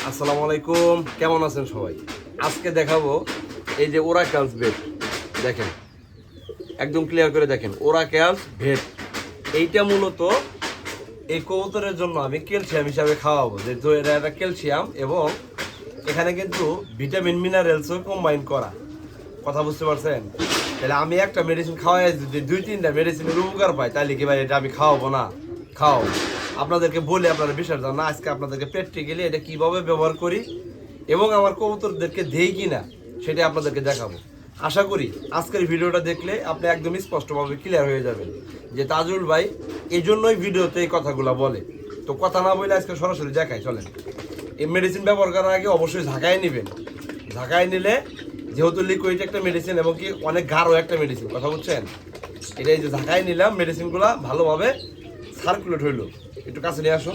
আসসালামু আলাইকুম, কেমন আছেন সবাই? আজকে দেখাবো এই যে ওরাক্যালস বেড। দেখেন, একদম ক্লিয়ার করে দেখেন, ওরাক্যালস বেড। এইটা মূলত এই কবুতরের জন্য আমি ক্যালসিয়াম হিসাবে খাওয়াবো, যে এটা একটা ক্যালসিয়াম এবং এখানে কিন্তু ভিটামিন মিনারেলসও কম্বাইন করা। কথা বুঝতে পারছেন? তাহলে আমি একটা মেডিসিন খাওয়াই যদি 2-3টা মেডিসিনের উপকার পাই, তাহলে কি ভাই এটা আমি খাওয়াবো না? খাওয়াবো। আপনাদেরকে বলে আপনারা বিশ্বাস জান না, আজকে আপনাদেরকে প্র্যাকটিক্যালি এটা কিভাবে ব্যবহার করি এবং আমার কবুতরদেরকে দেই কিনা সেটা আপনাদেরকে দেখাবো। আশা করি আজকের ভিডিওটা দেখলে আপনি একদম স্পষ্টভাবে ক্লিয়ার হয়ে যাবেন যে তাজুল ভাই এই জন্যই ভিডিওতে এই কথাগুলো বলে। তো কথা না বলে আজকে সরাসরি দেখাই, চলেন। এই মেডিসিন ব্যবহার করার আগে অবশ্যই ঝাঁকায় নেবেন। ঝাঁকায় নিলে যেহেতু লিকুইড একটা মেডিসিন এবং কি অনেক গাঢ় একটা মেডিসিন, কথা বুঝছেন? এটা এই যে ঝাঁকায় নিলাম, মেডিসিনগুলো ভালোভাবে সার্কুলেট হইলো। একটু কাছে নিয়ে আসো,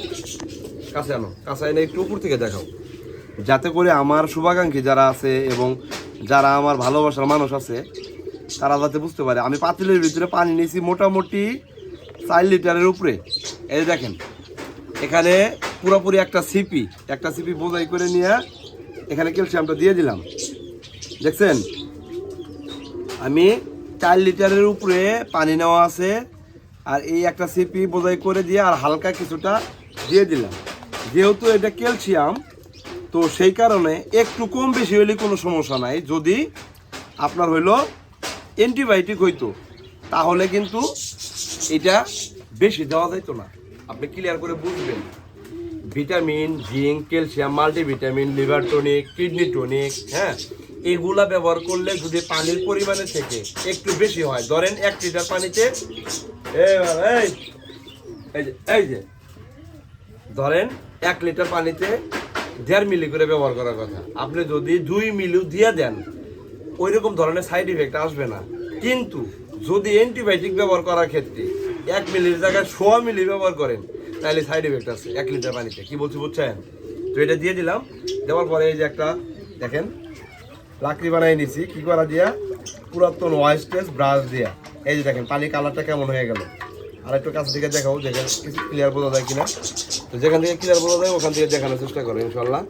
কাছে আনো, কাছে এনে একটু উপর থেকে দেখাও, যাতে করে আমার শুভাকাঙ্ক্ষী যারা আছে এবং যারা আমার ভালোবাসার মানুষ আছে তারা যাতে বুঝতে পারে। আমি পাতিলের ভিতরে পানি নিয়েছি মোটামুটি 4 লিটারের উপরে। এই দেখেন, এখানে পুরোপুরি একটা সিপি বোঝাই করে নিয়ে এখানে ক্যালসিয়ামটা দিয়ে দিলাম। দেখছেন, আমি 4 লিটারের উপরে পানি নেওয়া আছে, আর এই একটা সিপি বোঝাই করে দিয়ে আর হালকা কিছুটা দিয়ে দিলাম। যেহেতু এটা ক্যালসিয়াম, তো সেই কারণে একটু কম বেশি হলে কোনো সমস্যা নাই। যদি আপনার হইলো অ্যান্টিবায়োটিক হইতো তাহলে কিন্তু এটা বেশি দেওয়া যাইতো না। আপনি ক্লিয়ার করে বুঝবেন। Vitamin, zinc, calcium, multivitamin, liver tonic, kidney tonic, হ্যাঁ, এগুলা ব্যবহার করলে যদি পানির পরিমাণের থেকে একটু বেশি হয়, ধরেন 1 লিটার পানিতে এই যে ধরেন 1 লিটার পানিতে 1.5 মিলি করে ব্যবহার করার কথা। আপনি যদি 2 মিলি দিয়ে দেন ওই রকম ধরনের সাইড ইফেক্ট আসবে না। কিন্তু যদি অ্যান্টিবায়োটিক ব্যবহার করার ক্ষেত্রে 1 মিলির জায়গায় 100 মিলি ব্যবহার করেন তাহলে সাইড ইফেক্ট আছে 1 লিটার পানিতে। কি বলছি বুঝছেন? তো এটা দিয়ে দিলাম। দেওয়ার পরে এই যে একটা দেখেন লাকড়ি বানিয়ে নিছি, কি করা দিয়া, পুরাতন ওয়াইস্টেজ ব্রাশ দিয়া। এই যে দেখেন পানি কালারটা কেমন হয়ে গেল। আর একটু কাছ থেকে দেখাও, দেখেন কিছু ক্লিয়ার বোঝা যায় কিনা। তো যেখান থেকে ক্লিয়ার বোঝা যায় ওখান থেকে দেখানোর চেষ্টা করেন ইনশাল্লাহ।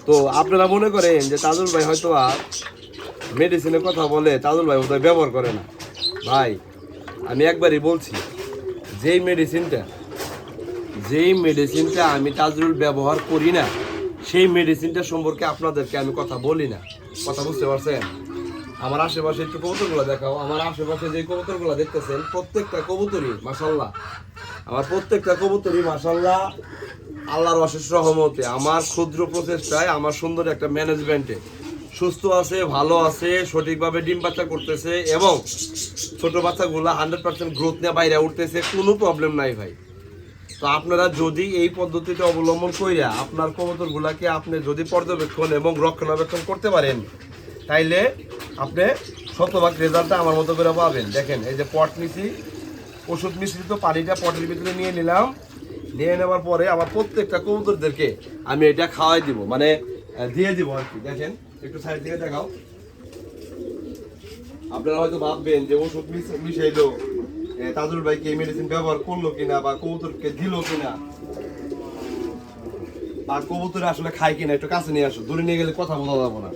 তো আপনারা মনে করেন যে তাজুল ভাই হয়তো আর মেডিসিনের কথা বলে, তাজুল ভাই ওদের ব্যবহার করে না। ভাই আমি একবারই বলছি, যেই মেডিসিনটা আমি তাজুল ব্যবহার করি না, সেই মেডিসিনটা সম্পর্কে আপনাদেরকে আমি কথা বলি না। কথা বুঝতে পারছেন? আমার আশেপাশে একটু কবুতরগুলো দেখাও। আমার আশেপাশে যে কবুতরগুলো দেখতেছেন প্রত্যেকটা কবুতরই মাশাআল্লাহ, আমার প্রত্যেকটা কবুতরই মাশাআল্লাহ আল্লাহর অশেষ রহমতে, আমার ক্ষুদ্র প্রচেষ্টায়, আমার সুন্দর একটা ম্যানেজমেন্টে সুস্থ আছে, ভালো আছে, সঠিকভাবে ডিম বাচ্চা করতেছে এবং ছোট বাচ্চাগুলো 100% গ্রোথ নিয়ে বাইরে উঠতেছে, কোনো প্রবলেম নাই ভাই। তো আপনারা যদি এই পদ্ধতিটা অবলম্বন কইরা আপনার কবুতরগুলাকে আপনি যদি পর্যবেক্ষণ এবং রক্ষণাবেক্ষণ করতে পারেন, তাইলে আপনি শতভাগ রেজাল্টটা আমার মতো করে পাবেন। দেখেন এই যে পট নিছি, ওষুধ মিশ্রিত পানিটা পটের ভিতরে নিয়ে নিলাম। নিয়ে নেওয়ার পরে আমার প্রত্যেকটা কবুতরদেরকে আমি এটা খাওয়াই দিব, মানে দিয়ে দিব আর কি। দেখেন একটু সাইড থেকে দেখাও। আপনারা হয়তো ভাববেন যে ওষুধ মিশাইলো, তাজুল ভাই কি মেডিসিন ব্যবহার করলো কিনা বা কবুতরকে দিল কিনা বা কবুতর আসলে খায় কিনা। একটু কাছে নিয়ে আসো, দূরে নিয়ে গেলে কথা বলা যাবো না।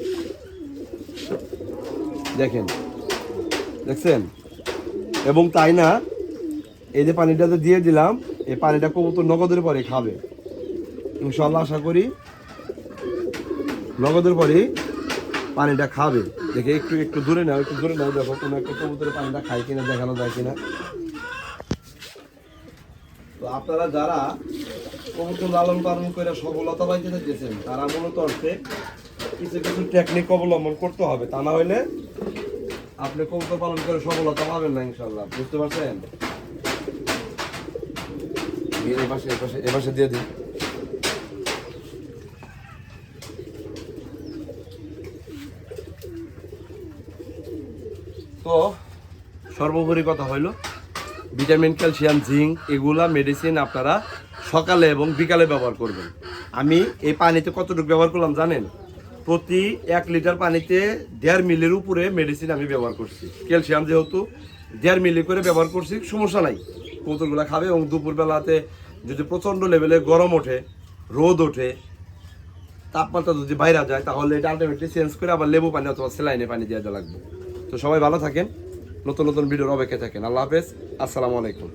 দেখেন, দেখছেন? এবং তাই না, এই যে পানিটাতে দিয়ে দিলাম, এই পানিটা কবুতর নগদের পরে খাবে ইনশাল্লাহ। আশা করি নগদের পরেই পানিটা খাবে। দেখে একটু একটু দূরে নাও, একটু দূরে নাও, দেখো কোনো একটা কবুতরের পানিটা খায় কিনা, দেখানো যায় কিনা। তো আপনারা যারা কবুতর লালন পালন করে সফলতা পাইতে চাইতেছেন, তারা মূলত অর্থে কিছু কিছু টেকনিক অবলম্বন করতে হবে। তা না হইলে আপনি কবুতর পালন করে সফলতা পাবেন না ইনশাল্লাহ। বুঝতে পারছেন? এপাশে দিয়ে দিন। তো সর্বোপরি কথা হইল ভিটামিন, ক্যালসিয়াম, জিঙ্ক এগুলা মেডিসিন আপনারা সকালে এবং বিকালে ব্যবহার করবেন। আমি এই পানিতে কতটুকু ব্যবহার করলাম জানেন? প্রতি 1 লিটার পানিতে 1.5 মিলির উপরে মেডিসিন আমি ব্যবহার করছি। ক্যালসিয়াম যেহেতু 1.5 মিলি করে ব্যবহার করছি, সমস্যা নাই, কবুতরগুলো খাবে। এবং দুপুরবেলাতে যদি প্রচণ্ড লেভেলে গরম ওঠে, রোদ ওঠে, তাপমাত্রা যদি বাইরে যায় তাহলে এটা আলটিমেটলি চেঞ্জ করে আবার লেবু পানি অথবা স্যালাইনে পানি দিয়ে দেওয়া লাগবে। তো সবাই ভালো থাকেন, নতুন নতুন ভিডিওর অপেক্ষায় থাকেন। আল্লাহ হাফেজ, আসসালামু আলাইকুম।